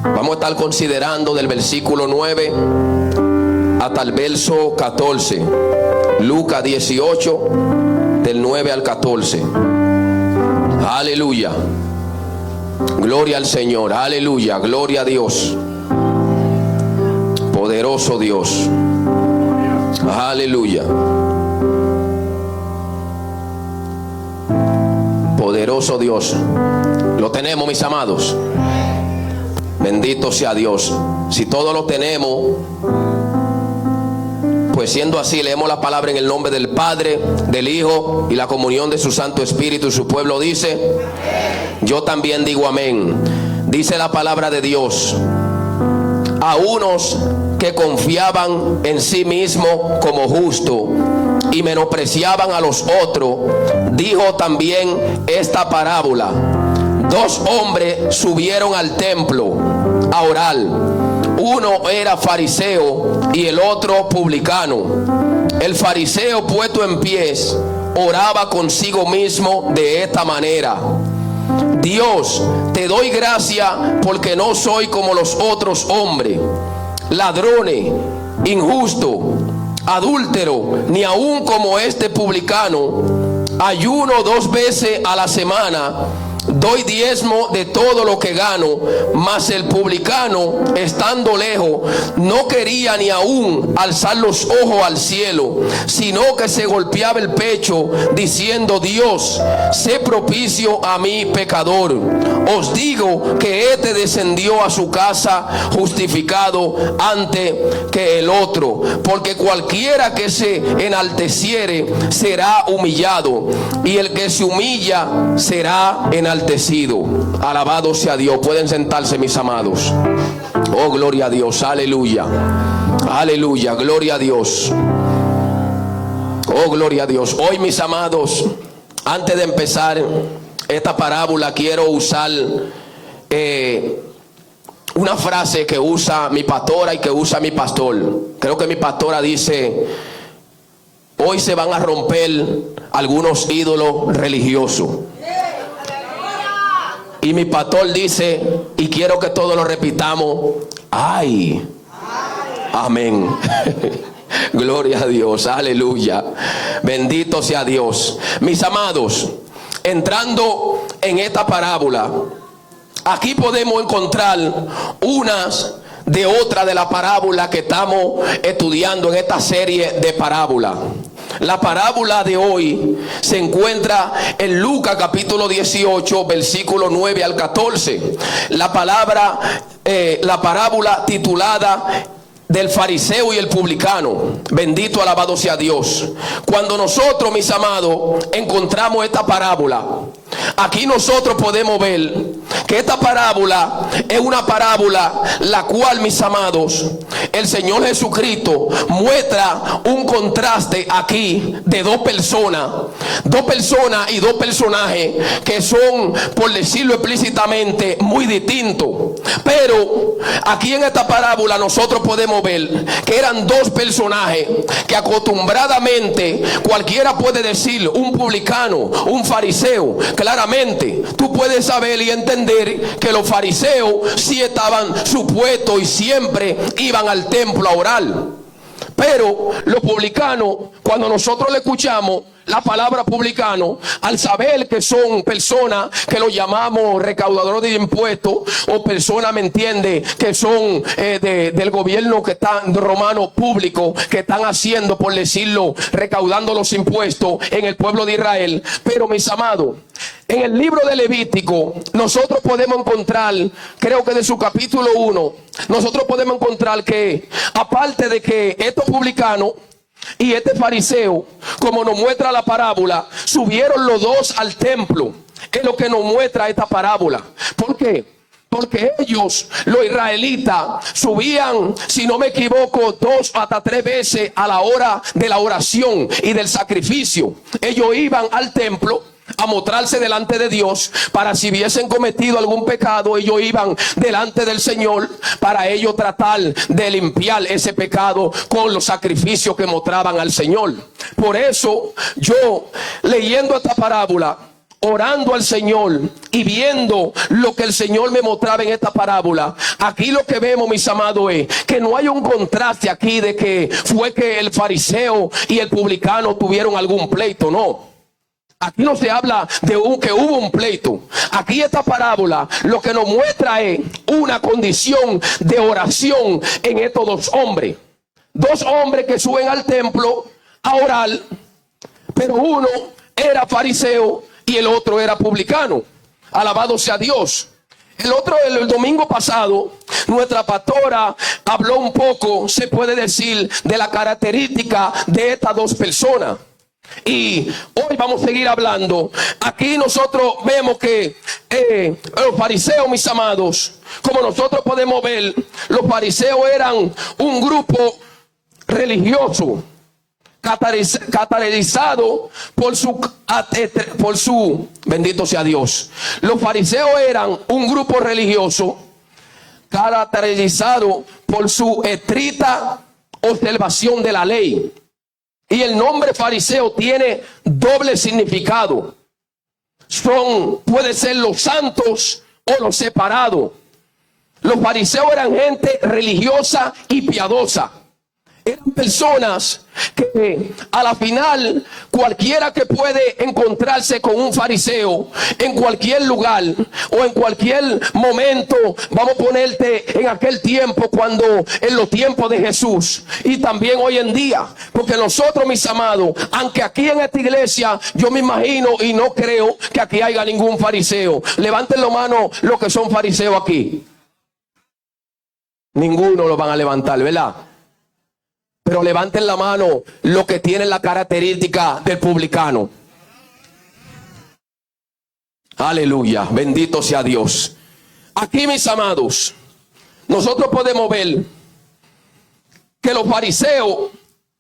Vamos a estar considerando del versículo 9 hasta el verso 14. Lucas 18, del 9 al 14. Aleluya. Gloria al Señor. Aleluya. Gloria a Dios. Poderoso Dios. Aleluya. Poderoso Dios. Lo tenemos, mis amados. Bendito sea Dios. Si todo lo tenemos, pues siendo así, leemos la palabra en el nombre del Padre, del Hijo y la comunión de su Santo Espíritu. Y su pueblo dice: yo también digo amén. Dice la palabra de Dios: a unos que confiaban en sí mismos como justos y menospreciaban a los otros, dijo también esta parábola. Dos hombres subieron al templo a orar. Uno era fariseo y el otro publicano. El fariseo, puesto en pies, oraba consigo mismo de esta manera: Dios, te doy gracia porque no soy como los otros hombres, ladrones, injustos, adúlteros, ni aun como este publicano. Ayuno 2 veces a la semana, doy diezmo de todo lo que gano. Mas el publicano, estando lejos, no quería ni aún alzar los ojos al cielo, sino que se golpeaba el pecho, diciendo: Dios, sé propicio a mí pecador. Os digo que este descendió a su casa justificado antes que el otro. Porque cualquiera que se enalteciere será humillado, y el que se humilla será enaltecido. Alabado sea Dios. Pueden sentarse, mis amados. Oh, gloria a Dios. Aleluya. Aleluya. Gloria a Dios. Oh, gloria a Dios. Hoy, mis amados, antes de empezar esta parábola, quiero usar una frase que usa mi pastora y que usa mi pastor. Creo que mi pastora dice: hoy se van a romper algunos ídolos religiosos. Y mi pastor dice, y quiero que todos lo repitamos: ¡ay! Amén. Gloria a Dios. Aleluya. Bendito sea Dios. Mis amados, entrando en esta parábola, aquí podemos encontrar unas de otra de la parábola que estamos estudiando en esta serie de parábolas. La parábola de hoy se encuentra en Lucas capítulo 18, versículo 9 al 14. La parábola titulada del fariseo y el publicano. Bendito, alabado sea Dios. Cuando nosotros, mis amados, encontramos esta parábola, aquí nosotros podemos ver que esta parábola es una parábola la cual, mis amados, el Señor Jesucristo muestra un contraste aquí de dos personas y dos personajes que son, por decirlo explícitamente, muy distintos. Pero aquí en esta parábola nosotros podemos ver que eran dos personajes que acostumbradamente cualquiera puede decir: un publicano, un fariseo. Claramente tú puedes saber y entender que los fariseos sí estaban supuestos y siempre iban al templo a orar. Pero los publicanos, cuando nosotros le escuchamos la palabra publicano, al saber que son personas que lo llamamos recaudadores de impuestos, o personas, ¿me entiende?, que son del gobierno que están romano público, que están haciendo, por decirlo, recaudando los impuestos en el pueblo de Israel. Pero, mis amados, en el libro de Levítico nosotros podemos encontrar, creo que de su capítulo 1, nosotros podemos encontrar que, aparte de que estos publicanos y este fariseo, como nos muestra la parábola, subieron los dos al templo, es lo que nos muestra esta parábola. ¿Por qué? Porque ellos, los israelitas, subían, si no me equivoco, 2 hasta 3 veces a la hora de la oración y del sacrificio. Ellos iban al templo a mostrarse delante de Dios, para si hubiesen cometido algún pecado, ellos iban delante del Señor para ellos tratar de limpiar ese pecado con los sacrificios que mostraban al Señor. Por eso yo, leyendo esta parábola, orando al Señor y viendo lo que el Señor me mostraba en esta parábola, aquí lo que vemos, mis amados, es que no hay un contraste aquí de que fue que el fariseo y el publicano tuvieron algún pleito. No, aquí no se habla de que hubo un pleito. Aquí esta parábola lo que nos muestra es una condición de oración en estos dos hombres. Dos hombres que suben al templo a orar, pero uno era fariseo y el otro era publicano. Alabado sea Dios. El domingo pasado, nuestra pastora habló un poco, se puede decir, de la característica de estas dos personas. Y hoy vamos a seguir hablando. Aquí nosotros vemos que los fariseos, mis amados, como nosotros podemos ver, los fariseos eran un grupo religioso caracterizado por su, bendito sea Dios. Los fariseos eran un grupo religioso caracterizado por su estricta observación de la ley. Y el nombre fariseo tiene doble significado. Puede ser los santos o los separados. Los fariseos eran gente religiosa y piadosa. Eran personas que a la final cualquiera que puede encontrarse con un fariseo en cualquier lugar o en cualquier momento, vamos a ponerte en aquel tiempo, cuando en los tiempos de Jesús y también hoy en día, porque nosotros, mis amados, aunque aquí en esta iglesia yo me imagino y no creo que aquí haya ningún fariseo. Levanten la mano los que son fariseos aquí. Ninguno lo van a levantar, ¿verdad? Pero levanten la mano los que tienen la característica del publicano. Aleluya, bendito sea Dios. Aquí, mis amados, nosotros podemos ver que los fariseos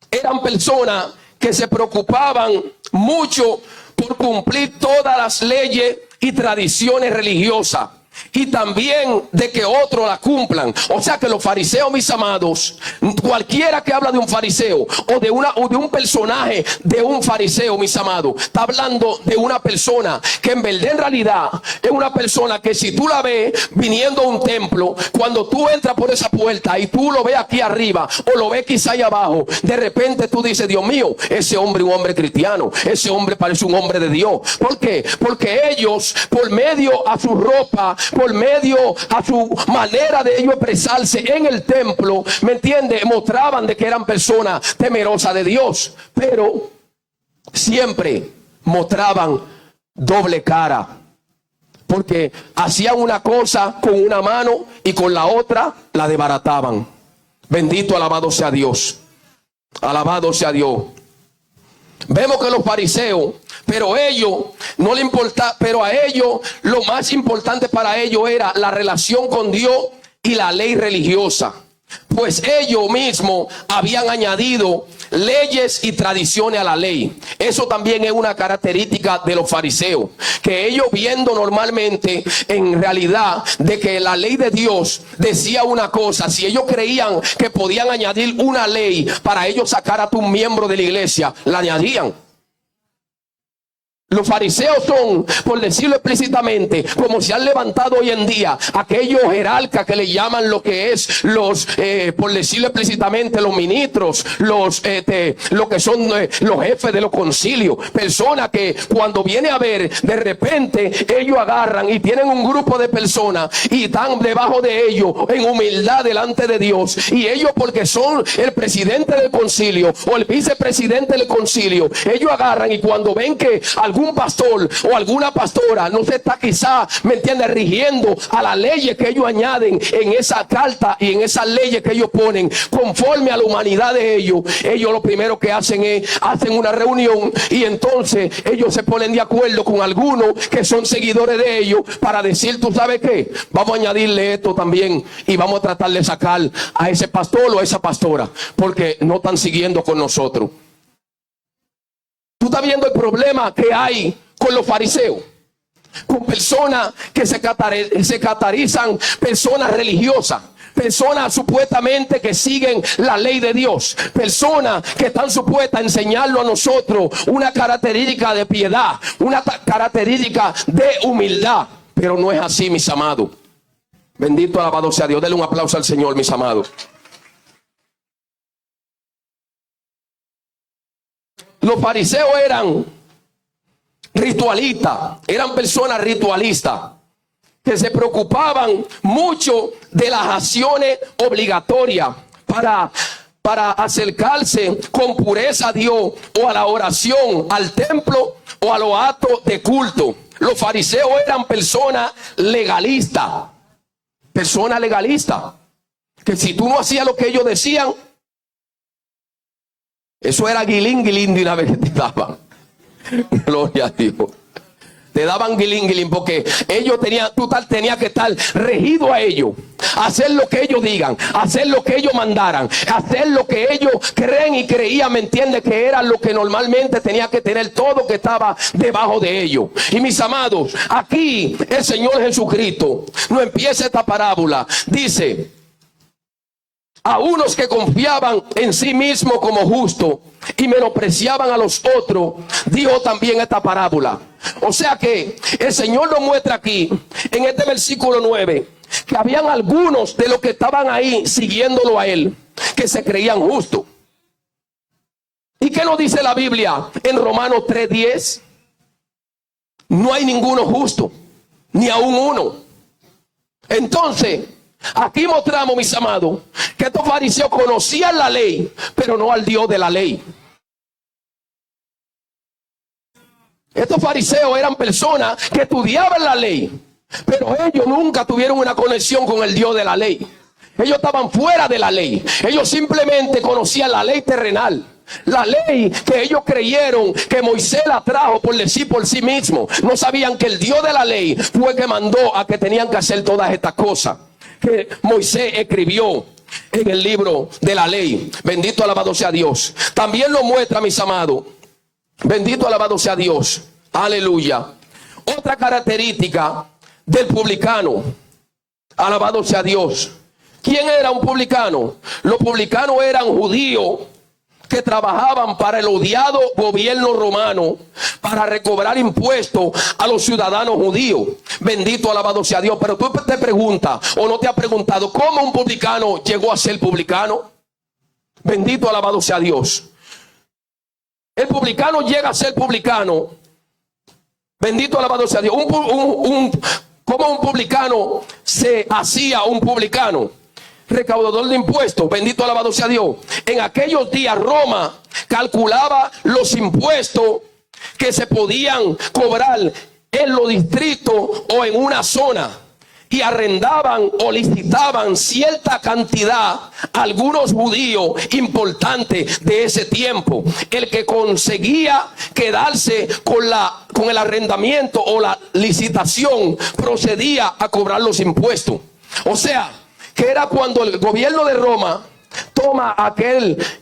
eran personas que se preocupaban mucho por cumplir todas las leyes y tradiciones religiosas, y también de que otros la cumplan. O sea que los fariseos, mis amados, cualquiera que habla de un fariseo o de un personaje de un fariseo, mis amados, está hablando de una persona que en verdad, en realidad, es una persona que si tú la ves viniendo a un templo, cuando tú entras por esa puerta y tú lo ves aquí arriba o lo ves quizá ahí abajo, de repente tú dices: Dios mío, ese hombre es un hombre cristiano, ese hombre parece un hombre de Dios. ¿Por qué? Porque ellos, por medio a su ropa, por medio a su manera de ellos expresarse en el templo, ¿me entiende?, mostraban de que eran personas temerosas de Dios, pero siempre mostraban doble cara, porque hacían una cosa con una mano y con la otra la desbarataban. Bendito, alabado sea Dios, alabado sea Dios. Vemos que los fariseos, pero ellos no le importa, pero a ellos lo más importante para ellos era la relación con Dios y la ley religiosa, pues ellos mismos habían añadido leyes y tradiciones a la ley. Eso también es una característica de los fariseos, que ellos, viendo normalmente en realidad de que la ley de Dios decía una cosa, si ellos creían que podían añadir una ley para ellos sacar a tu miembro de la iglesia, la añadían. Los fariseos son, por decirlo explícitamente, como se han levantado hoy en día aquellos jerarcas que le llaman lo que es los, por decirlo explícitamente, los ministros, lo que son los jefes de los concilios. Personas que cuando viene a ver, de repente ellos agarran y tienen un grupo de personas y están debajo de ellos en humildad delante de Dios. Y ellos, porque son el presidente del concilio o el vicepresidente del concilio, ellos agarran y cuando ven que algún pastor o alguna pastora no se está quizá, ¿me entiende?, rigiendo a las leyes que ellos añaden en esa carta y en esas leyes que ellos ponen conforme a la humanidad de ellos, ellos lo primero que hacen es hacen una reunión y entonces ellos se ponen de acuerdo con algunos que son seguidores de ellos para decir: ¿tú sabes qué? Vamos a añadirle esto también y vamos a tratar de sacar a ese pastor o a esa pastora porque no están siguiendo con nosotros. Tú estás viendo el problema que hay con los fariseos, con personas que se caracterizan, personas religiosas, Personas supuestamente que siguen la ley de Dios. Personas que están supuestas a enseñarlo a nosotros una característica de piedad, una característica de humildad. Pero no es así, mis amados. Bendito, alabado sea Dios. Denle un aplauso al Señor, mis amados. Los fariseos eran ritualistas, eran personas ritualistas que se preocupaban mucho de las acciones obligatorias para acercarse con pureza a Dios, o a la oración, al templo o a los actos de culto. Los fariseos eran personas legalistas, que si tú no hacías lo que ellos decían, eso era guilín de una vez que te daban. Gloria a Dios. Te daban guilín porque ellos tenías que estar regido a ellos, hacer lo que ellos digan, hacer lo que ellos mandaran, hacer lo que ellos creen y creían, ¿me entiendes? Que era lo que normalmente tenía que tener todo que estaba debajo de ellos. Y mis amados, aquí el Señor Jesucristo no empieza esta parábola. Dice: a unos que confiaban en sí mismos como justos y menospreciaban a los otros, dijo también esta parábola. O sea que el Señor nos muestra aquí, en este versículo 9, que habían algunos de los que estaban ahí siguiéndolo a él, que se creían justos. ¿Y qué nos dice la Biblia en Romanos 3:10? No hay ninguno justo, ni aún uno. Entonces, aquí mostramos, mis amados, que estos fariseos conocían la ley, pero no al Dios de la ley. Estos fariseos eran personas que estudiaban la ley, pero ellos nunca tuvieron una conexión con el Dios de la ley. Ellos estaban fuera de la ley. Ellos simplemente conocían la ley terrenal. La ley que ellos creyeron que Moisés la trajo por decir por sí mismo. No sabían que el Dios de la ley fue que mandó a que tenían que hacer todas estas cosas que Moisés escribió en el libro de la ley. Bendito, alabado sea Dios. También lo muestra, mis amados. Bendito, alabado sea Dios. Aleluya. Otra característica del publicano. Alabado sea Dios. ¿Quién era un publicano? Los publicanos eran judíos que trabajaban para el odiado gobierno romano para recobrar impuestos a los ciudadanos judíos. Bendito, alabado sea Dios. Pero tú te preguntas, o no te has preguntado, ¿cómo un publicano llegó a ser publicano? Bendito, alabado sea Dios. El publicano llega a ser publicano. Bendito, alabado sea Dios. ¿Cómo un publicano se hacía un publicano? Recaudador de impuestos. Bendito, alabado sea Dios. En aquellos días Roma calculaba los impuestos que se podían cobrar en los distritos o en una zona, y arrendaban o licitaban cierta cantidad a algunos judíos importantes de ese tiempo. El que conseguía quedarse con el arrendamiento o la licitación procedía a cobrar los impuestos. O sea, que era cuando el gobierno de Roma toma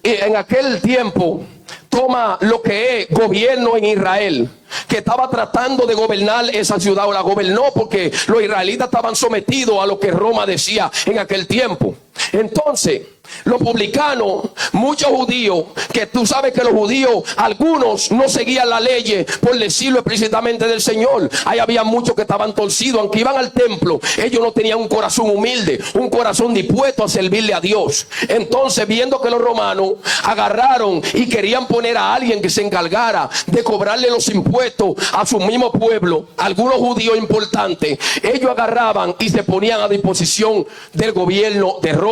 en aquel tiempo, toma lo que es gobierno en Israel, que estaba tratando de gobernar esa ciudad, o la gobernó porque los israelitas estaban sometidos a lo que Roma decía en aquel tiempo. Entonces, los publicanos, muchos judíos, que tú sabes que los judíos, algunos no seguían la ley, por decirlo explícitamente del Señor. Ahí había muchos que estaban torcidos, aunque iban al templo, ellos no tenían un corazón humilde, un corazón dispuesto a servirle a Dios. Entonces, viendo que los romanos agarraron y querían poner a alguien que se encargara de cobrarle los impuestos a su mismo pueblo, algunos judíos importantes, ellos agarraban y se ponían a disposición del gobierno de Roma.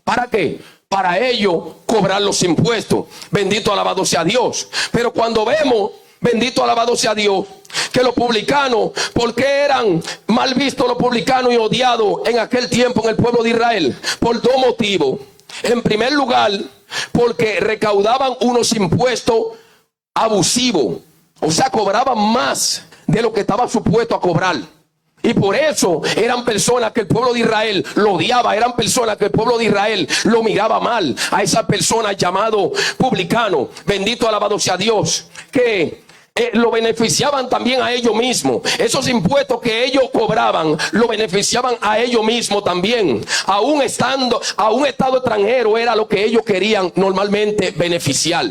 ¿Para qué? Para ellos cobrar los impuestos. Bendito, alabado sea Dios. Pero cuando vemos, bendito, alabado sea Dios, que los publicanos, ¿por qué eran mal vistos los publicanos y odiados en aquel tiempo en el pueblo de Israel? Por dos motivos. En primer lugar, porque recaudaban unos impuestos abusivos. O sea, cobraban más de lo que estaba supuesto a cobrar. Y por eso eran personas que el pueblo de Israel lo odiaba. Eran personas que el pueblo de Israel lo miraba mal. A esas personas llamado publicano. Bendito, alabado sea Dios. Que lo beneficiaban también a ellos mismos. Esos impuestos que ellos cobraban lo beneficiaban a ellos mismos también. Aún estando a un estado extranjero era lo que ellos querían normalmente beneficiar.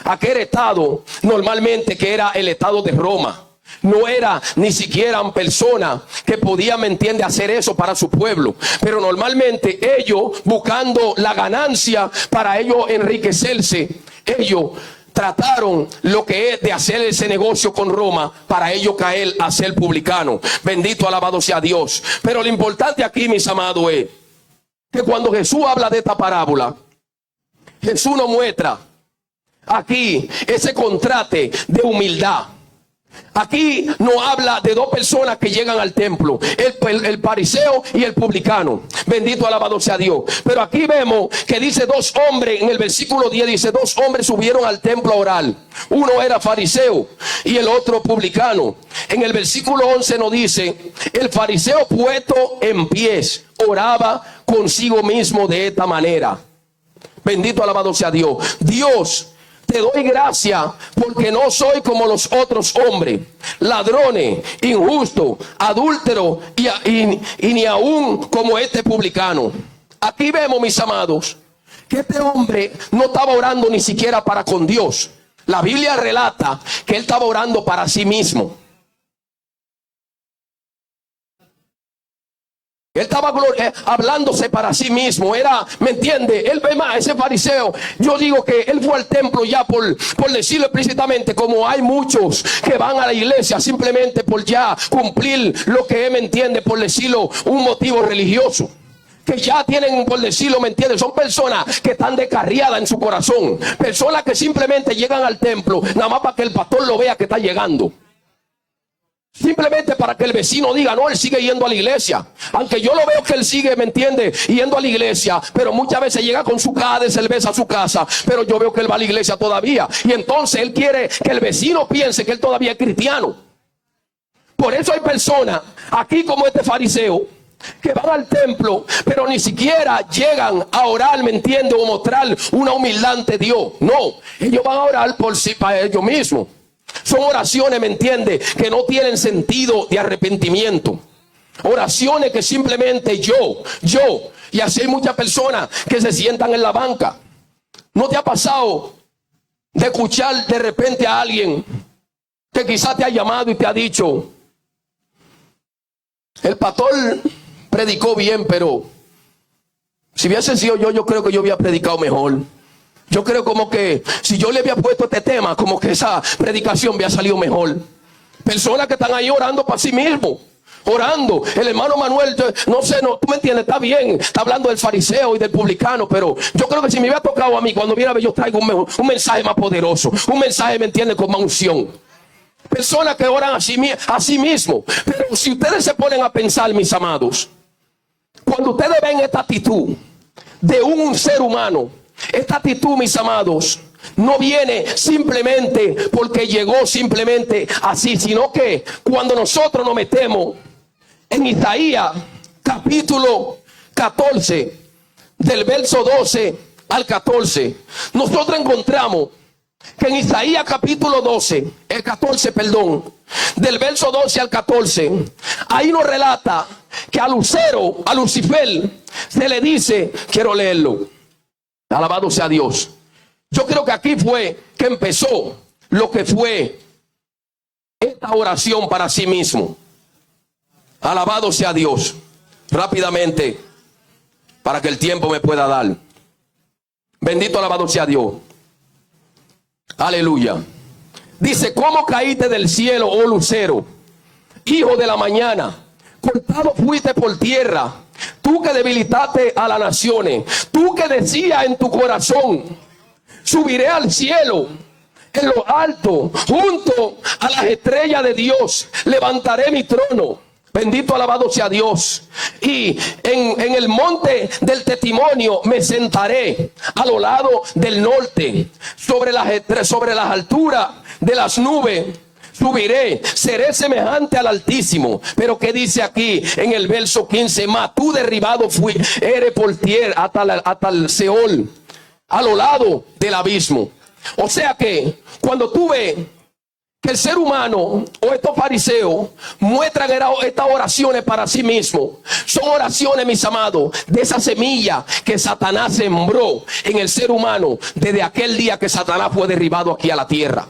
Aquel estado normalmente que era el estado de Roma. No era ni siquiera personas que podían, ¿me entiende?, hacer eso para su pueblo. Pero normalmente ellos, buscando la ganancia para ellos enriquecerse, ellos trataron lo que es de hacer ese negocio con Roma para ellos caer a ser publicano. Bendito, alabado sea Dios. Pero lo importante aquí, mis amados, es que cuando Jesús habla de esta parábola, Jesús nos muestra aquí ese contraste de humildad. Aquí no habla de dos personas que llegan al templo, el fariseo y el publicano. Bendito, alabado sea Dios. Pero aquí vemos que dice dos hombres, en el versículo 10 dice, dos hombres subieron al templo a orar. Uno era fariseo y el otro publicano. En el versículo 11 nos dice, el fariseo puesto en pies oraba consigo mismo de esta manera. Bendito, alabado sea Dios. Dios, te doy gracias porque no soy como los otros hombres, ladrones, injustos, adúlteros y ni aún como este publicano. Aquí vemos, mis amados, que este hombre no estaba orando ni siquiera para con Dios. La Biblia relata que él estaba orando para sí mismo. Él estaba hablándose para sí mismo. Era, ¿me entiende? Él ve más, ese fariseo. Yo digo que él fue al templo ya por decirlo explícitamente, como hay muchos que van a la iglesia simplemente por ya cumplir lo que él, ¿me entiende?, por decirlo, un motivo religioso. Que ya tienen, por decirlo, ¿me entiendes? Son personas que están descarriadas en su corazón. Personas que simplemente llegan al templo nada más para que el pastor lo vea que está llegando. Simplemente para que el vecino diga, no, él sigue yendo a la iglesia. Aunque yo lo veo que él sigue, ¿me entiende?, yendo a la iglesia. Pero muchas veces llega con su caja de cerveza a su casa. Pero yo veo que él va a la iglesia todavía. Y entonces él quiere que el vecino piense que él todavía es cristiano. Por eso hay personas aquí como este fariseo que van al templo, pero ni siquiera llegan a orar, ¿me entiende?, o mostrar una humildad ante Dios. No, ellos van a orar por sí, para ellos mismos. Son oraciones, ¿me entiende?, que no tienen sentido de arrepentimiento. Oraciones que simplemente yo. Y así hay muchas personas que se sientan en la banca. ¿No te ha pasado de escuchar de repente a alguien que quizás te ha llamado y te ha dicho, el pastor predicó bien, pero si hubiese sido yo creo que yo había predicado mejor? Yo creo como que si yo le había puesto este tema, como que esa predicación había salido mejor. Personas que están ahí orando para sí mismos. Orando. El hermano Manuel, no sé, no, tú me entiendes, está bien. Está hablando del fariseo y del publicano. Pero yo creo que si me hubiera tocado a mí, cuando viera yo traigo un mensaje más poderoso. Un mensaje, ¿me entiendes?, con más unción. Personas que oran a sí mismos. Pero si ustedes se ponen a pensar, mis amados, cuando ustedes ven esta actitud de un ser humano, esta actitud, mis amados, no viene simplemente porque llegó simplemente así, sino que cuando nosotros nos metemos en Isaías capítulo 14, del verso 12 al 14, nosotros encontramos que en Isaías capítulo 14, del verso 12 al 14, ahí nos relata que a Lucifer se le dice, quiero leerlo. Alabado sea Dios. Yo creo que aquí fue que empezó lo que fue esta oración para sí mismo. Alabado sea Dios. Rápidamente, para que el tiempo me pueda dar. Bendito, alabado sea Dios. Aleluya. Dice, ¿cómo caíste del cielo, oh lucero, hijo de la mañana? Cortado fuiste por tierra. Tú que debilitaste a las naciones, tú que decías en tu corazón, subiré al cielo, en lo alto, junto a las estrellas de Dios, levantaré mi trono. Bendito, alabado sea Dios. Y en el monte del testimonio me sentaré a lo lado del norte, sobre las alturas de las nubes. Subiré, seré semejante al Altísimo. Pero ¿qué dice aquí en el verso 15? Mas tú derribado eres por tierra hasta el Seol, a lo lado del abismo. O sea que cuando tú ves que el ser humano o estos fariseos muestran estas oraciones para sí mismos. Son oraciones, mis amados, de esa semilla que Satanás sembró en el ser humano desde aquel día que Satanás fue derribado aquí a la tierra.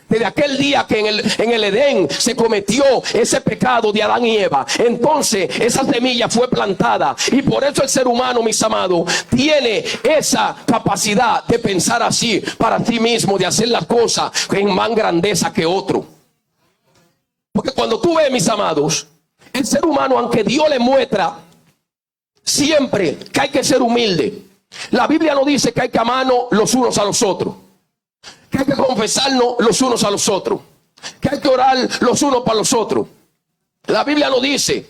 Desde aquel día que en el Edén se cometió ese pecado de Adán y Eva. Entonces esa semilla fue plantada. Y por eso el ser humano, mis amados, tiene esa capacidad de pensar así para sí mismo, de hacer las cosas en más grandeza que otro. Porque cuando tú ves, mis amados, el ser humano, aunque Dios le muestra siempre que hay que ser humilde, la Biblia no dice que hay que amarnos los unos a los otros, que hay que confesarnos los unos a los otros, que hay que orar los unos para los otros. La Biblia nos dice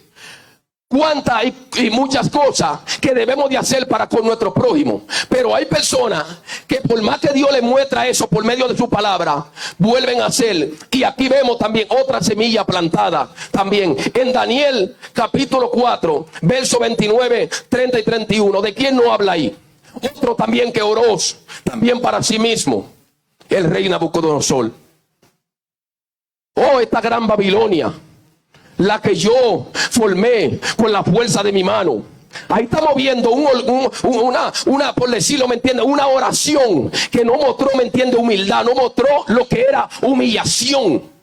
cuántas y muchas cosas que debemos de hacer para con nuestro prójimo. Pero hay personas que por más que Dios les muestra eso por medio de su palabra, vuelven a hacer. Y aquí vemos también otra semilla plantada también en Daniel capítulo 4 verso 29, 30 y 31. ¿De quién no habla ahí? Otro también que oró también para sí mismo, el rey Nabucodonosor. Oh, esta gran Babilonia, la que yo formé con la fuerza de mi mano. Ahí estamos viendo una, por decirlo, ¿me entiende? Una oración que no mostró, ¿me entiende? Humildad, no mostró lo que era humillación.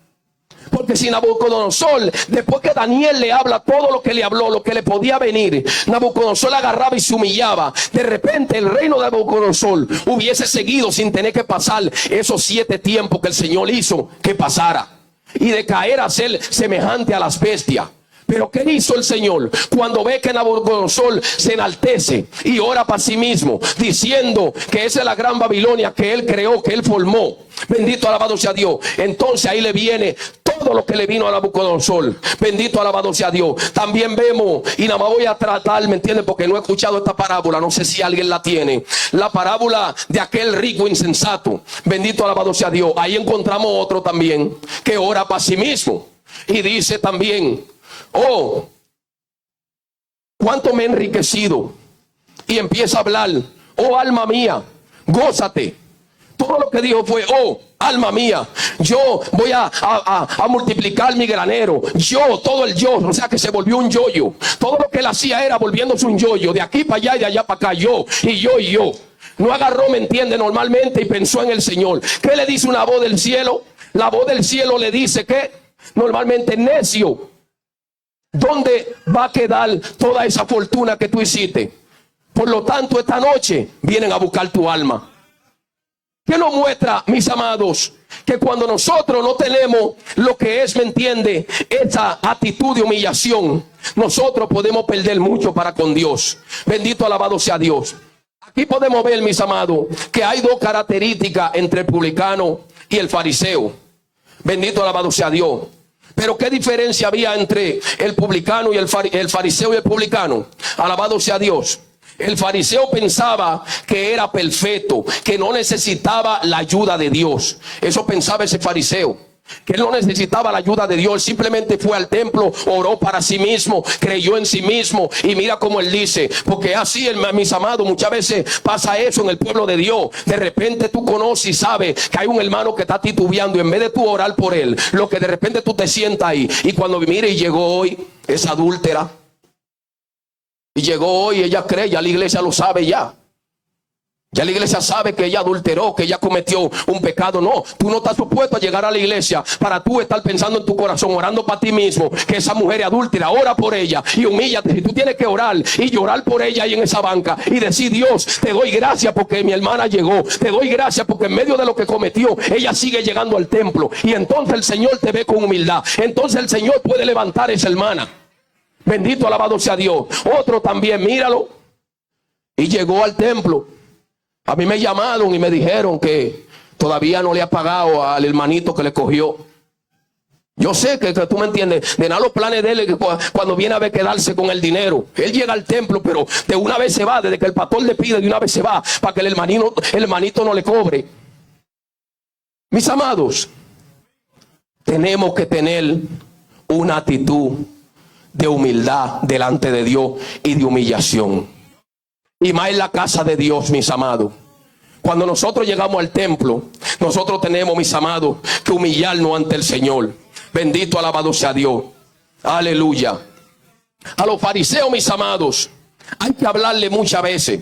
Porque si Nabucodonosor, después que Daniel le habla todo lo que le habló, lo que le podía venir, Nabucodonosor agarraba y se humillaba. De repente el reino de Nabucodonosor hubiese seguido sin tener que pasar esos 7 tiempos que el Señor hizo que pasara, y de caer a ser semejante a las bestias. Pero ¿qué hizo el Señor? Cuando ve que Nabucodonosor se enaltece y ora para sí mismo, diciendo que esa es la gran Babilonia que él creó, que él formó. Bendito, alabado sea Dios. Entonces ahí le viene todo lo que le vino a Nabucodonosor. Bendito, alabado sea Dios. También vemos, y nada más voy a tratar, ¿me entienden? Porque no he escuchado esta parábola, no sé si alguien la tiene. La parábola de aquel rico insensato. Bendito, alabado sea Dios. Ahí encontramos otro también que ora para sí mismo. Y dice también: oh, cuánto me he enriquecido. Y empieza a hablar: oh, alma mía, gózate. Todo lo que dijo fue: oh, alma mía, yo voy a multiplicar mi granero. Yo, todo el yo, o sea que se volvió un yoyo. Todo lo que él hacía era volviéndose un yoyo, de aquí para allá y de allá para acá, yo, y yo, y yo. No agarró, ¿me entiende? Normalmente, y pensó en el Señor. ¿Qué le dice una voz del cielo? La voz del cielo le dice que normalmente: necio, ¿dónde va a quedar toda esa fortuna que tú hiciste? Por lo tanto, esta noche vienen a buscar tu alma. ¿Qué nos muestra, mis amados? Que cuando nosotros no tenemos lo que es, ¿me entiende?, esa actitud de humillación, nosotros podemos perder mucho para con Dios. Bendito, alabado sea Dios. Aquí podemos ver, mis amados, que hay 2 características entre el publicano y el fariseo. Bendito, alabado sea Dios. Pero ¿qué diferencia había entre el publicano y el fariseo y el publicano? Alabado sea Dios. El fariseo pensaba que era perfecto, que no necesitaba la ayuda de Dios. Eso pensaba ese fariseo, que él no necesitaba la ayuda de Dios. Simplemente fue al templo, oró para sí mismo, creyó en sí mismo. Y mira cómo él dice, porque así, mis amados, muchas veces pasa eso en el pueblo de Dios. De repente tú conoces y sabes que hay un hermano que está titubeando, y en vez de tú orar por él, lo que de repente tú te sientas ahí, y cuando mire, y llegó hoy, es adúltera. Y llegó hoy, ella cree, ya la iglesia lo sabe ya. Ya la iglesia sabe que ella adulteró, que ella cometió un pecado. No, tú no estás supuesto a llegar a la iglesia para tú estar pensando en tu corazón, orando para ti mismo, que esa mujer es adúltera. Ora por ella y humíllate. Si tú tienes que orar y llorar por ella ahí en esa banca y decir: Dios, te doy gracias porque mi hermana llegó. Te doy gracias porque en medio de lo que cometió, ella sigue llegando al templo. Y entonces el Señor te ve con humildad. Entonces el Señor puede levantar a esa hermana. Bendito, alabado sea Dios. Otro también, míralo, y llegó al templo. A mí me llamaron y me dijeron que todavía no le ha pagado al hermanito que le cogió. Yo sé que tú me entiendes. De nada los planes de él, que cuando viene a ver quedarse con el dinero. Él llega al templo, pero de una vez se va. Desde que el pastor le pide, de una vez se va, para que el hermanito no le cobre. Mis amados, tenemos que tener una actitud de humildad delante de Dios y de humillación. Y más en la casa de Dios, mis amados. Cuando nosotros llegamos al templo, nosotros tenemos, mis amados, que humillarnos ante el Señor. Bendito, alabado sea Dios. Aleluya. A los fariseos, mis amados, hay que hablarle muchas veces.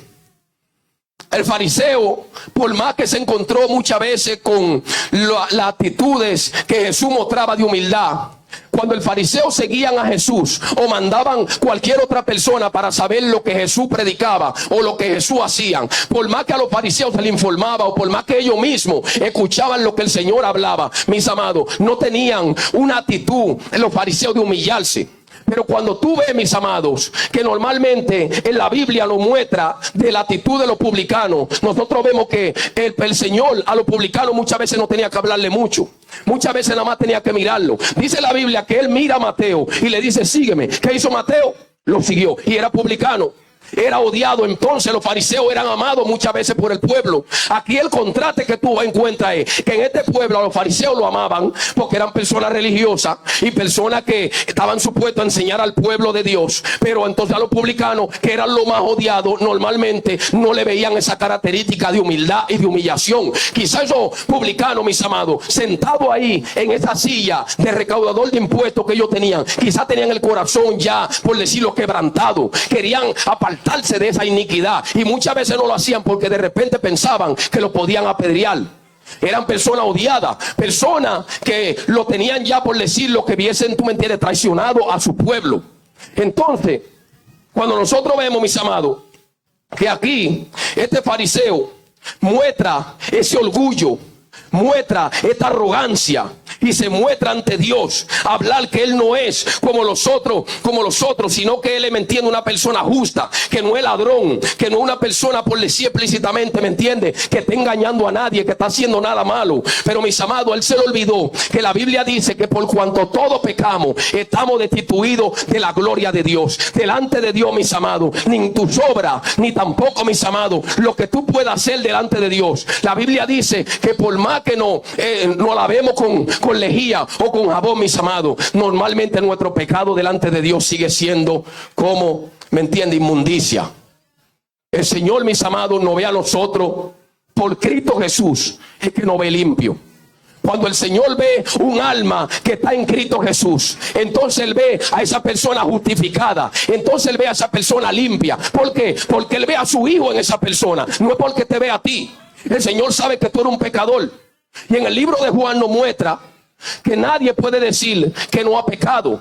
El fariseo, por más que se encontró muchas veces con las actitudes que Jesús mostraba de humildad, cuando el fariseo seguían a Jesús o mandaban cualquier otra persona para saber lo que Jesús predicaba o lo que Jesús hacían, por más que a los fariseos se les informaba o por más que ellos mismos escuchaban lo que el Señor hablaba, mis amados, no tenían una actitud en los fariseos de humillarse. Pero cuando tú ves, mis amados, que normalmente en la Biblia lo muestra de la actitud de los publicanos, nosotros vemos que el Señor a los publicanos muchas veces no tenía que hablarle mucho. Muchas veces nada más tenía que mirarlo. Dice la Biblia que él mira a Mateo y le dice, sígueme. ¿Qué hizo Mateo? Lo siguió. Y era publicano. Era odiado. Entonces los fariseos eran amados muchas veces por el pueblo. Aquí el contraste que tú encuentras es que en este pueblo a los fariseos lo amaban porque eran personas religiosas y personas que estaban supuestos a enseñar al pueblo de Dios. Pero entonces a los publicanos, que eran los más odiados, normalmente no le veían esa característica de humildad y de humillación. Quizás esos publicanos, mis amados, sentados ahí en esa silla de recaudador de impuestos que ellos tenían, quizás tenían el corazón ya, por decirlo, quebrantado. Querían apartarse de esa iniquidad y muchas veces no lo hacían porque de repente pensaban que lo podían apedrear. Eran personas odiadas, personas que lo tenían ya, por decirlo, que viesen, tú me entiendes, traicionado a su pueblo. Entonces, cuando nosotros vemos, mis amados, que aquí este fariseo muestra ese orgullo, muestra esta arrogancia y se muestra ante Dios, hablar que él no es como los otros, sino que él, me entiende, una persona justa, que no es ladrón, que no es una persona, por decir explícitamente, me entiende, que está engañando a nadie, que está haciendo nada malo. Pero, mis amados, él se le olvidó que la Biblia dice que por cuanto todos pecamos, estamos destituidos de la gloria de Dios. Delante de Dios, mis amados, ni tus obras, ni tampoco, mis amados, lo que tú puedas hacer delante de Dios. La Biblia dice que por más que no lavemos con lejía o con jabón, mis amados, normalmente nuestro pecado delante de Dios sigue siendo como, me entiende, inmundicia. El Señor, mis amados, nos ve a nosotros por Cristo Jesús, es que nos ve limpio. Cuando el Señor ve un alma que está en Cristo Jesús, entonces Él ve a esa persona justificada. Entonces Él ve a esa persona limpia. ¿Por qué? Porque Él ve a su Hijo en esa persona. No es porque te ve a ti. El Señor sabe que tú eres un pecador. Y en el libro de Juan nos muestra que nadie puede decir que no ha pecado,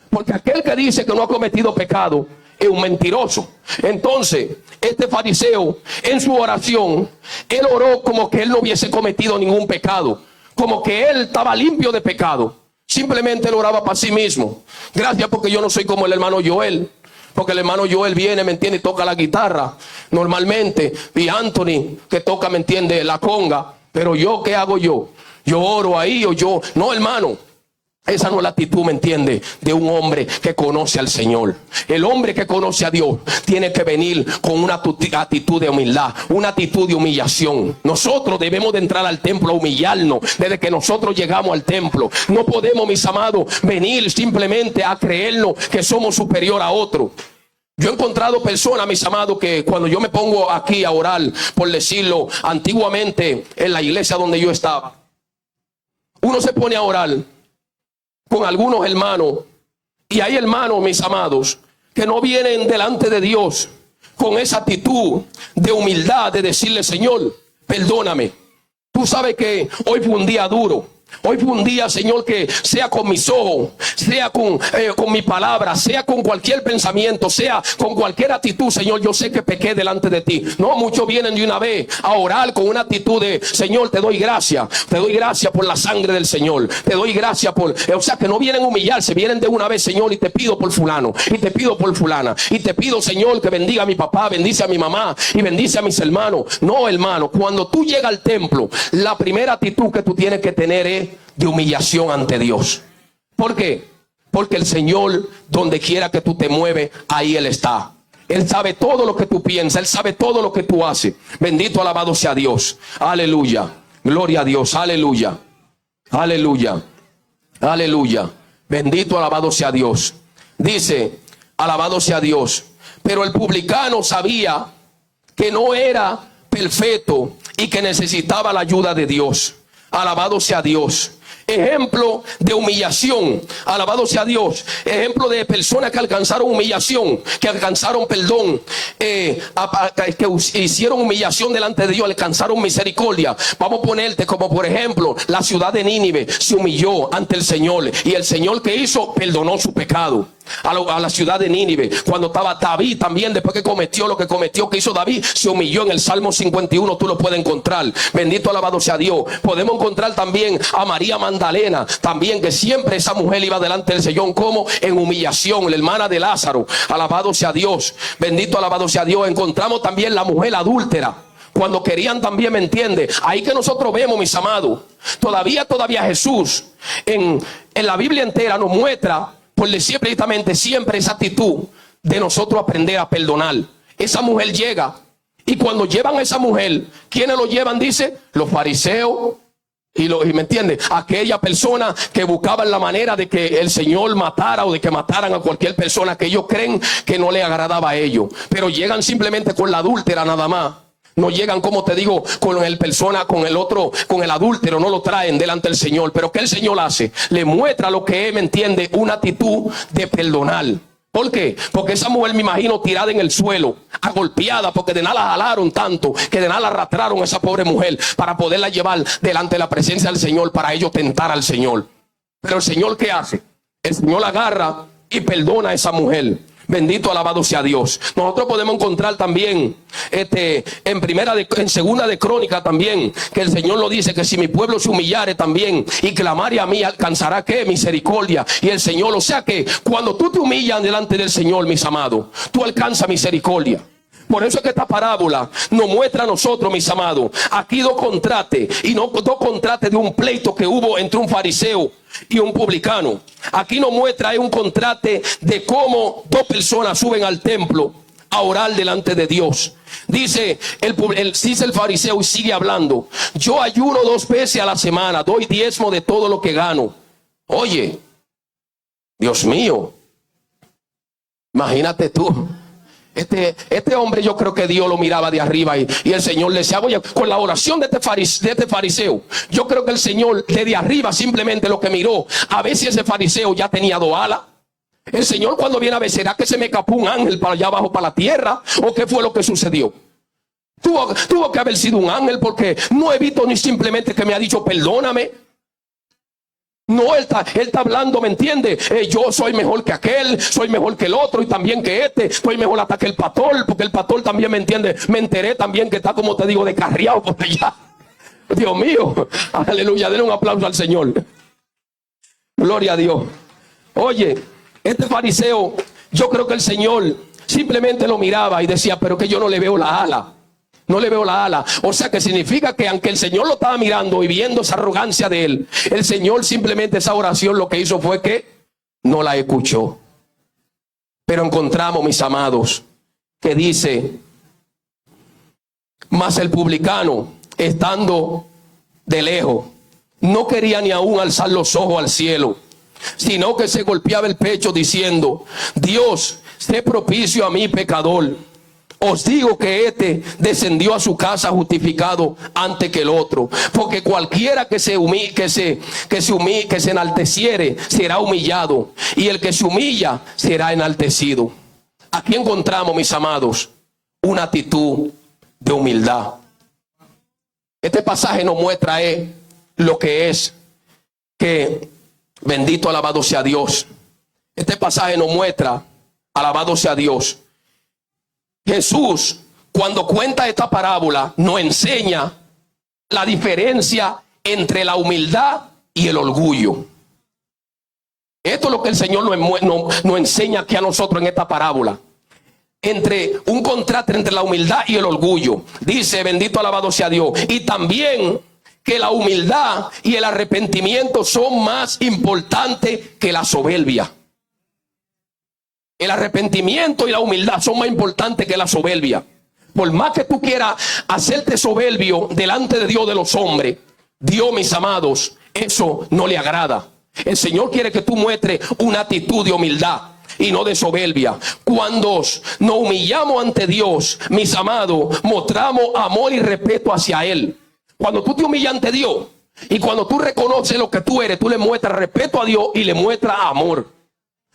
porque aquel que dice que no ha cometido pecado es un mentiroso. Entonces este fariseo, en su oración, él oró como que él no hubiese cometido ningún pecado, como que él estaba limpio de pecado. Simplemente él oraba para sí mismo. Gracias, porque yo no soy como el hermano Joel, porque el hermano Joel viene, me entiende, y toca la guitarra normalmente, y Anthony que toca, me entiende, la conga. Pero yo, ¿qué hago yo? Yo oro ahí o yo... No, hermano. Esa no es la actitud, ¿me entiende?, de un hombre que conoce al Señor. El hombre que conoce a Dios tiene que venir con una actitud de humildad, una actitud de humillación. Nosotros debemos de entrar al templo a humillarnos desde que nosotros llegamos al templo. No podemos, mis amados, venir simplemente a creernos que somos superior a otro. Yo he encontrado personas, mis amados, que cuando yo me pongo aquí a orar, por decirlo, antiguamente en la iglesia donde yo estaba, uno se pone a orar con algunos hermanos, y hay hermanos, mis amados, que no vienen delante de Dios con esa actitud de humildad, de decirle: Señor, perdóname. Tú sabes que hoy fue un día duro. Hoy fue un día, Señor, que sea con mis ojos, sea con mi palabra, sea con cualquier pensamiento, sea con cualquier actitud, Señor, yo sé que pequé delante de ti. No, muchos vienen de una vez a orar con una actitud de: Señor, te doy gracias por la sangre del Señor, te doy gracias por... O sea, que no vienen a humillarse, vienen de una vez: Señor, y te pido por fulano, y te pido por fulana, y te pido, Señor, que bendiga a mi papá, bendice a mi mamá, y bendice a mis hermanos. No, hermano, cuando tú llegas al templo, la primera actitud que tú tienes que tener es de humillación ante Dios. ¿Por qué? Porque el Señor, donde quiera que tú te mueves, ahí Él está. Él sabe todo lo que tú piensas, Él sabe todo lo que tú haces. Bendito, alabado sea Dios. Aleluya. Gloria a Dios. Aleluya. Aleluya. Aleluya. Bendito, alabado sea Dios. Dice: alabado sea Dios. Pero el publicano sabía que no era perfecto y que necesitaba la ayuda de Dios. Alabado sea Dios. Ejemplo de humillación, alabado sea Dios. Ejemplo de personas que alcanzaron humillación, que alcanzaron perdón, que hicieron humillación delante de Dios, alcanzaron misericordia. Vamos a ponerte como por ejemplo la ciudad de Nínive se humilló ante el Señor, y el Señor, ¿qué hizo? Perdonó su pecado. A la ciudad de Nínive, cuando estaba David también, después que cometió lo que cometió, que hizo David, se humilló. En el Salmo 51 tú lo puedes encontrar. Bendito, alabado sea Dios. Podemos encontrar también a María Magdalena, también, que siempre esa mujer iba delante del Señor como en humillación, la hermana de Lázaro. Alabado sea Dios. Bendito, alabado sea Dios. Encontramos también la mujer adúltera, cuando querían también, ¿me entiende? Ahí que nosotros vemos, mis amados, todavía Jesús en la Biblia entera nos muestra, por decir precisamente, siempre esa actitud de nosotros aprender a perdonar. Esa mujer llega, y cuando llevan a esa mujer, ¿quiénes lo llevan? Dice, los fariseos y ¿me entiende? Aquella persona que buscaban la manera de que el Señor matara, o de que mataran a cualquier persona que ellos creen que no le agradaba a ellos. Pero llegan simplemente con la adúltera nada más. No llegan, como te digo, con el persona, con el otro, con el adúltero, no lo traen delante del Señor. Pero ¿qué el Señor hace? Le muestra lo que es, ¿me entiende? Una actitud de perdonar. ¿Por qué? Porque esa mujer, me imagino, tirada en el suelo, agolpeada, porque de nada la jalaron tanto, que de nada la arrastraron a esa pobre mujer para poderla llevar delante de la presencia del Señor, para ellos tentar al Señor. Pero el Señor, ¿qué hace? El Señor la agarra y perdona a esa mujer. Bendito, alabado sea Dios. Nosotros podemos encontrar también en segunda de Crónica también, que el Señor lo dice, que si mi pueblo se humillare también y clamare a mí, alcanzará ¿qué? Misericordia. Y el Señor, o sea que cuando tú te humillas delante del Señor, mis amados, tú alcanzas misericordia. Por eso es que esta parábola nos muestra a nosotros, mis amados, aquí dos contrastes, y no dos contrastes de un pleito que hubo entre un fariseo y un publicano. Aquí nos muestra un contraste de cómo dos personas suben al templo a orar delante de Dios. Dice el fariseo, y sigue hablando: yo ayuno 2 veces a la semana, doy diezmo de todo lo que gano. Oye, Dios mío, imagínate tú. Este hombre, yo creo que Dios lo miraba de arriba, y el Señor le decía, oye, con la oración de este fariseo, yo creo que el Señor desde arriba simplemente lo que miró, a ver si ese fariseo ya tenía 2 alas. El Señor, cuando viene a ver, ¿será que se me escapó un ángel para allá abajo, para la tierra? ¿O qué fue lo que sucedió? Tuvo que haber sido un ángel, porque no he visto ni simplemente que me ha dicho perdóname. No, él está hablando, ¿me entiende? Yo soy mejor que aquel, soy mejor que el otro, y también que soy mejor hasta que el pastor, porque el pastor también, ¿me entiende? Me enteré también que está, como te digo, descarriado por allá. Dios mío, aleluya, denle un aplauso al Señor. Gloria a Dios. Oye, este fariseo, yo creo que el Señor simplemente lo miraba y decía, pero que yo no le veo la ala. No le veo la ala. O sea que significa que aunque el Señor lo estaba mirando y viendo esa arrogancia de él, el Señor simplemente, esa oración lo que hizo fue que no la escuchó. Pero encontramos, mis amados, que dice: mas el publicano, estando de lejos, no quería ni aún alzar los ojos al cielo, sino que se golpeaba el pecho diciendo: Dios, sé propicio a mí, pecador. Os digo que descendió a su casa justificado antes que el otro, porque cualquiera que se enalteciere será humillado, y el que se humilla será enaltecido. Aquí encontramos, mis amados, una actitud de humildad. Este pasaje nos muestra lo que es que, bendito, alabado sea Dios. Este pasaje nos muestra, alabado sea Dios, Jesús, cuando cuenta esta parábola, nos enseña la diferencia entre la humildad y el orgullo. Esto es lo que el Señor nos enseña aquí a nosotros en esta parábola. Entre un contraste entre la humildad y el orgullo. Dice, bendito, alabado sea Dios. Y también que la humildad y el arrepentimiento son más importantes que la soberbia. El arrepentimiento y la humildad son más importantes que la soberbia. Por más que tú quieras hacerte soberbio delante de Dios, de los hombres, Dios, mis amados, eso no le agrada. El Señor quiere que tú muestres una actitud de humildad. y no de soberbia. Cuando nos humillamos ante Dios, mis amados, mostramos amor y respeto hacia Él. Cuando tú te humillas ante Dios y cuando tú reconoces lo que tú eres, tú le muestras respeto a Dios y le muestras amor.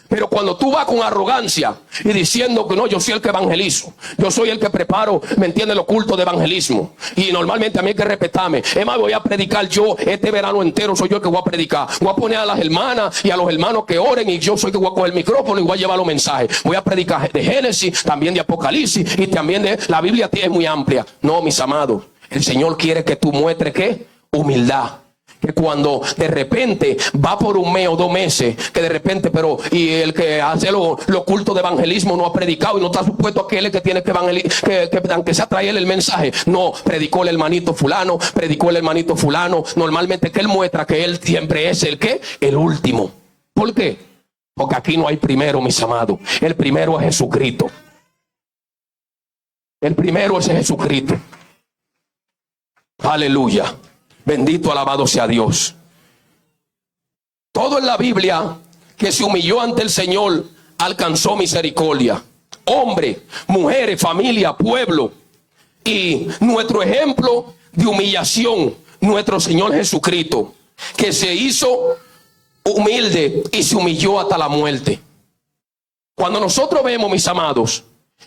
Pero cuando tú vas con arrogancia y diciendo que no, yo soy el que evangelizo, yo soy el que preparo, ¿me entiendes?, los cultos de evangelismo, y normalmente a mí hay que respetarme. Es más, voy a predicar yo este verano entero, soy yo el que voy a predicar. Voy a poner a las hermanas y a los hermanos que oren, y yo soy el que voy a coger el micrófono y voy a llevar los mensajes. Voy a predicar de Génesis, también de Apocalipsis, y también de la Biblia es muy amplia. No, mis amados, el Señor quiere que tú muestres ¿qué? Humildad. Que cuando de repente va por un mes o 2 meses, que de repente, pero y el que hace los cultos de evangelismo no ha predicado y no está supuesto a que él es que tiene que evangelizar, que sea traerle el mensaje. No, predicó el hermanito fulano, predicó el hermanito fulano. Normalmente que él muestra que él siempre es el que, el último. ¿Por qué? Porque aquí no hay primero, mis amados. El primero es Jesucristo. El primero es Jesucristo. Aleluya. Bendito, alabado sea Dios. Todo en la Biblia que se humilló ante el Señor alcanzó misericordia. Hombre, mujeres, familia, pueblo. Y nuestro ejemplo de humillación, nuestro Señor Jesucristo, que se hizo humilde y se humilló hasta la muerte. Cuando nosotros vemos, mis amados,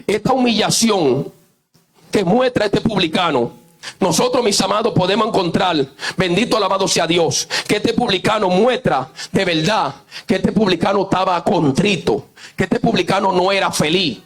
esta humillación que muestra este publicano, nosotros, mis amados, podemos encontrar, bendito alabado sea Dios, que este publicano muestra de verdad que este publicano estaba contrito, que este publicano no era feliz.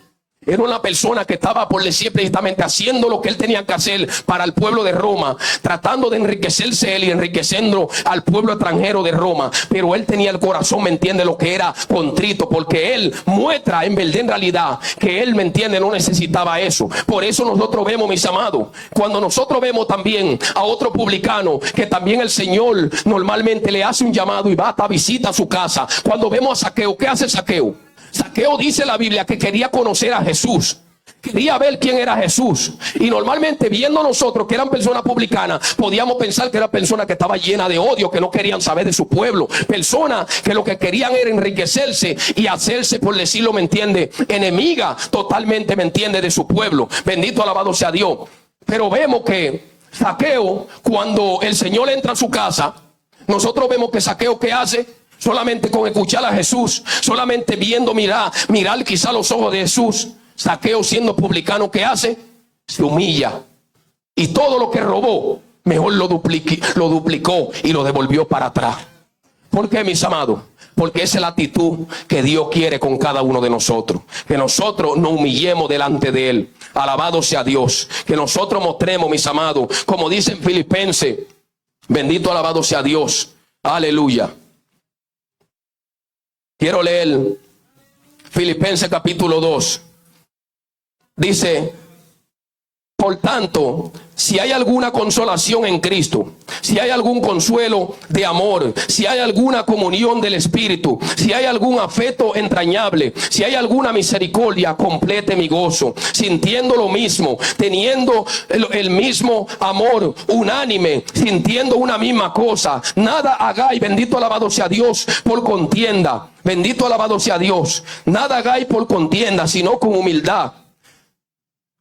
Era una persona que estaba, por decir precisamente, haciendo lo que él tenía que hacer para el pueblo de Roma, tratando de enriquecerse él y enriqueciendo al pueblo extranjero de Roma. Pero él tenía el corazón, ¿me entiende?, lo que era contrito, porque él muestra en verdad, en realidad, que él, ¿me entiende?, no necesitaba eso. Por eso nosotros vemos, mis amados, cuando nosotros vemos también a otro publicano, que también el Señor normalmente le hace un llamado y va a visita a su casa. Cuando vemos a Zaqueo, ¿qué hace Zaqueo? Zaqueo, dice la Biblia, que quería conocer a Jesús, quería ver quién era Jesús. Y normalmente, viendo nosotros que eran personas publicanas, podíamos pensar que eran personas que estaban llenas de odio, que no querían saber de su pueblo, personas que lo que querían era enriquecerse y hacerse, por decirlo, ¿me entiende?, enemiga totalmente, ¿me entiende?, de su pueblo. Bendito alabado sea Dios. Pero vemos que Zaqueo, cuando el Señor entra a su casa, nosotros vemos que Zaqueo, ¿qué hace? Solamente con escuchar a Jesús, solamente viendo, mirar quizá los ojos de Jesús, Zaqueo, siendo publicano, ¿qué hace? Se humilla. Y todo lo que robó, mejor lo duplicó y lo devolvió para atrás. ¿Por qué, mis amados? Porque esa es la actitud que Dios quiere con cada uno de nosotros. Que nosotros nos humillemos delante de Él. Alabado sea Dios. Que nosotros mostremos, mis amados, como dice en Filipenses, bendito alabado sea Dios. Aleluya. Quiero leer Filipenses capítulo 2. Dice: por tanto, si hay alguna consolación en Cristo, si hay algún consuelo de amor, si hay alguna comunión del Espíritu, si hay algún afecto entrañable, si hay alguna misericordia, complete mi gozo, sintiendo lo mismo, teniendo el mismo amor, unánime, sintiendo una misma cosa. Nada hagáis, bendito alabado sea Dios, por contienda. Bendito alabado sea Dios. Nada hagáis por contienda, sino con humildad.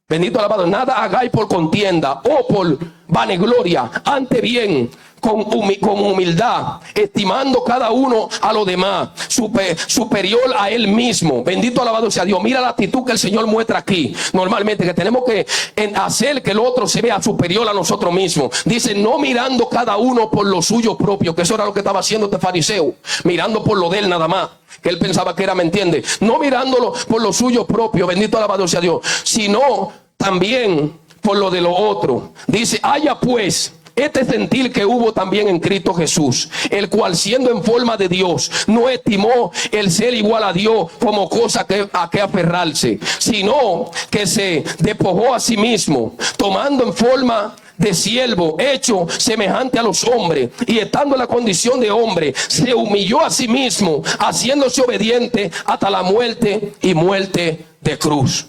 Bendito alabado, nada hagáis por contienda o por vanagloria, ante bien con humildad, estimando cada uno a los demás superior a él mismo. Bendito alabado sea Dios. Mira la actitud que el Señor muestra aquí. Normalmente que tenemos que hacer que el otro se vea superior a nosotros mismos. Dice: no mirando cada uno por lo suyo propio, que eso era lo que estaba haciendo este fariseo, mirando por lo de él nada más, que él pensaba que era, ¿me entiende? No mirándolo por lo suyo propio, bendito alabado sea Dios, sino también por lo de lo otro. Dice: haya pues este sentir que hubo también en Cristo Jesús, el cual, siendo en forma de Dios, no estimó el ser igual a Dios como cosa a que aferrarse, sino que se despojó a sí mismo, tomando en forma de siervo, hecho semejante a los hombres, y estando en la condición de hombre, se humilló a sí mismo, haciéndose obediente hasta la muerte y muerte de cruz.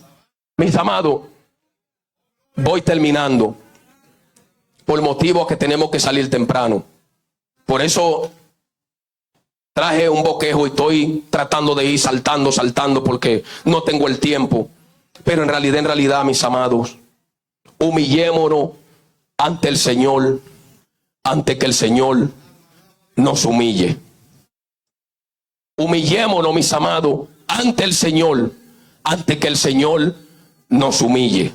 Mis amados, voy terminando, por motivo que tenemos que salir temprano. Por eso Traje un boquejo y estoy tratando de ir saltando porque no tengo el tiempo. Pero en realidad, mis amados, humillémonos ante el Señor, ante que el Señor nos humille. Humillémonos, mis amados, ante el Señor, ante que el Señor nos humille.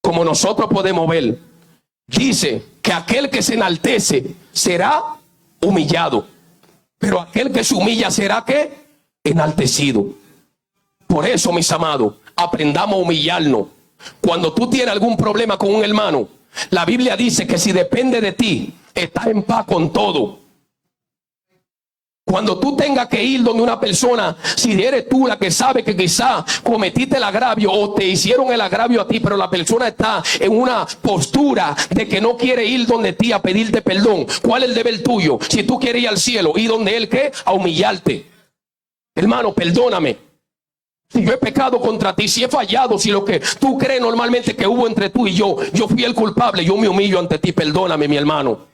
Como nosotros podemos ver, dice que aquel que se enaltece será humillado, pero aquel que se humilla será ¿qué? Enaltecido. Por eso, mis amados, aprendamos a humillarnos. Cuando tú tienes algún problema con un hermano, la Biblia dice que si depende de ti, estás en paz con todo. Cuando tú tengas que ir donde una persona, si eres tú la que sabe que quizá cometiste el agravio o te hicieron el agravio a ti, pero la persona está en una postura de que no quiere ir donde ti a pedirte perdón, ¿cuál es el deber tuyo? Si tú quieres ir al cielo, ir donde él, ¿qué? A humillarte. Hermano, perdóname. Si yo he pecado contra ti, si he fallado, si lo que tú crees normalmente que hubo entre tú y yo fui el culpable, yo me humillo ante ti, perdóname, mi hermano.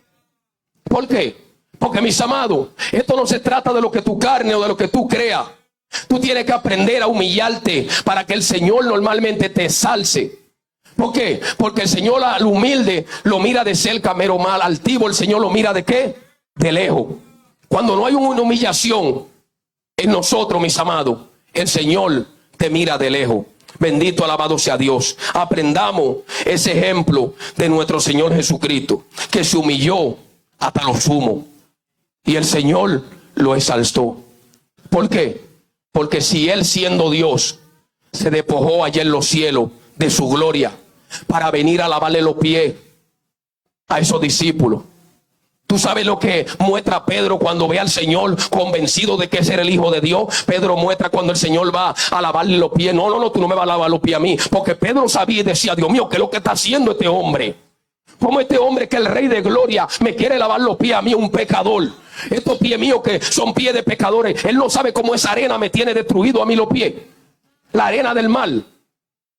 ¿Por qué? Porque, mis amados, esto no se trata de lo que tu carne o de lo que tú creas. Tú tienes que aprender a humillarte para que el Señor normalmente te exalce. ¿Por qué? Porque el Señor al humilde lo mira de cerca, mero mal. Altivo el Señor lo mira de ¿qué? De lejos. Cuando no hay una humillación en nosotros, mis amados, el Señor te mira de lejos. Bendito, alabado sea Dios. Aprendamos ese ejemplo de nuestro Señor Jesucristo, que se humilló hasta lo sumo. Y el Señor lo exaltó. ¿Por qué? Porque si Él, siendo Dios, se despojó allá en los cielos de su gloria para venir a lavarle los pies a esos discípulos. Tú sabes lo que muestra Pedro cuando ve al Señor convencido de que ese era el Hijo de Dios. Pedro muestra cuando el Señor va a lavarle los pies. No, tú no me vas a lavar los pies a mí. Porque Pedro sabía y decía, Dios mío, ¿qué es lo que está haciendo este hombre? ¿Cómo este hombre, que el Rey de Gloria, me quiere lavar los pies a mí, un pecador? Estos pies míos que son pies de pecadores. Él no sabe cómo esa arena me tiene destruido a mí los pies. La arena del mal.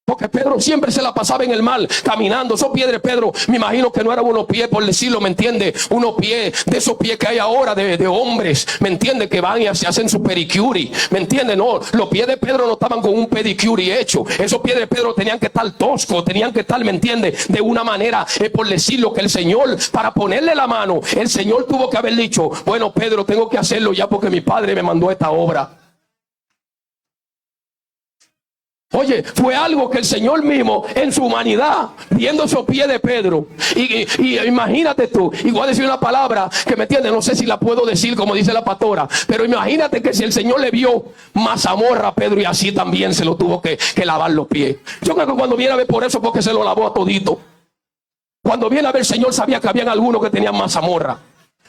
Porque Pedro siempre se la pasaba en el mal, caminando. Esos pies de Pedro, me imagino que no eran unos pies, por decirlo, ¿me entiende? Unos pies, de esos pies que hay ahora de hombres, ¿me entiende? Que van y se hacen su pedicure, ¿me entiende? No, los pies de Pedro no estaban con un pedicure hecho. Esos pies de Pedro tenían que estar toscos, tenían que estar, ¿me entiende? De una manera, por decirlo, que el Señor, para ponerle la mano, el Señor tuvo que haber dicho, bueno, Pedro, tengo que hacerlo ya porque mi padre me mandó esta obra. Oye, fue algo que el Señor mismo, en su humanidad, viendo esos pies de Pedro, y imagínate tú, y voy a decir una palabra que me entiende, no sé si la puedo decir como dice la pastora, pero imagínate que si el Señor le vio mazamorra a Pedro, y así también se lo tuvo que lavar los pies. Yo creo que cuando viene a ver, por eso, porque se lo lavó a todito. Cuando viene a ver, el Señor sabía que habían algunos que tenían mazamorra,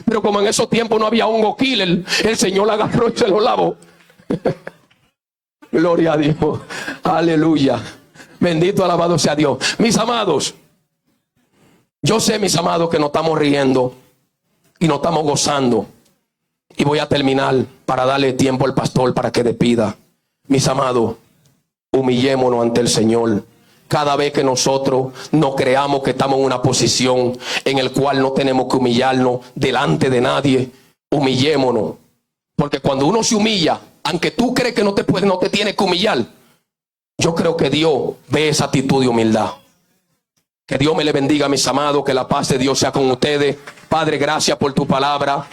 pero como en esos tiempos no había hongo killer, el Señor la agarró y se lo lavó. Gloria a Dios. Aleluya. Bendito, alabado sea Dios. Mis amados, yo sé, mis amados, que nos estamos riendo y nos estamos gozando. Y voy a terminar para darle tiempo al pastor para que despida. Mis amados, humillémonos ante el Señor. Cada vez que nosotros no creamos que estamos en una posición en la cual no tenemos que humillarnos delante de nadie, humillémonos. Porque cuando uno se humilla, aunque tú crees que no te tienes que humillar, yo creo que Dios ve esa actitud de humildad. Que Dios me le bendiga, mis amados, que la paz de Dios sea con ustedes. Padre, gracias por tu palabra.